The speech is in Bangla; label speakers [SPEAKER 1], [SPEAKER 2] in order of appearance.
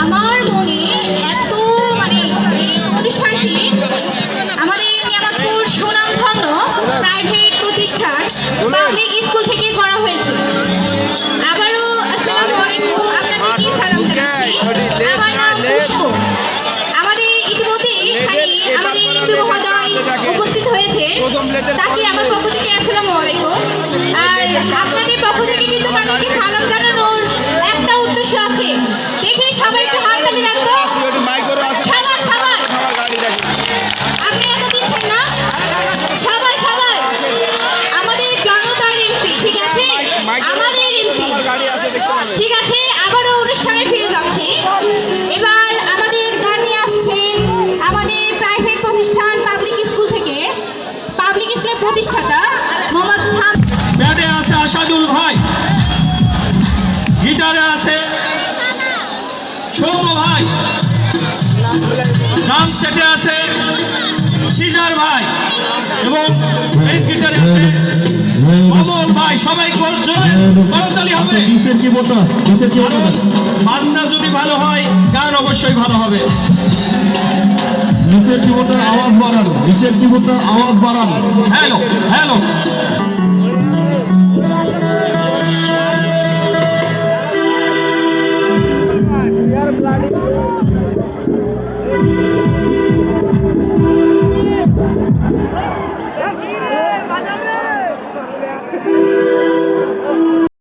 [SPEAKER 1] আমার মনে এত মানে এই অনুষ্ঠানটি আমাদের নিয়ামতপুর সুনামধন্য প্রাইভেট প্রতিষ্ঠান পাবলিক স্কুল থেকে করা হয়েছে। আবারও আসসালামু আলাইকুম, আপনাদেরকে সালাম জানাচ্ছি। আমার নাম পুষ্প। আমাদের ইতিমধ্যে এখানে আমাদের এমপি মহোদয় উপস্থিত হয়েছে, তাকে আমার পক্ষ থেকে আসসালামু আলাইকুম। আর আপনাদের পক্ষ থেকে কিন্তু তাদেরকে সালাম জানানোর একটা উদ্দেশ্য আছে। দেখে সবাই একটু হাত তালি দেন তো। সবাই সবাই আপনারা তো দিচ্ছেন না? সবাই সবাই আমাদের জনতার এমপি, ঠিক আছে? আমাদের এমপি, ঠিক আছে। আবারও অনুষ্ঠানে ফিরে যাচ্ছি। এবার আমাদের গান নিয়ে আসছে আমাদের প্রাইভেট প্রতিষ্ঠান পাবলিক স্কুল থেকে, পাবলিক স্কুলের প্রতিষ্ঠাতা মোহাম্মদ সাম।
[SPEAKER 2] ব্যাটে আছে আসাদুল ভাই, গিটারে আছে সৌম্য ভাই, ড্রাম সেটে আছে সিজার ভাই এবং বেস গিটারে আছে অমল ভাই। সবাই করতালি হবে।
[SPEAKER 3] নিচের কিবোর্ডটা
[SPEAKER 2] বাজনা যদি ভালো হয় গান অবশ্যই ভালো হবে।
[SPEAKER 3] নিচের কিবোর্ডের আওয়াজ বাড়ান, নিচের কিবোর্ডের আওয়াজ বাড়ান।
[SPEAKER 2] Hello hello.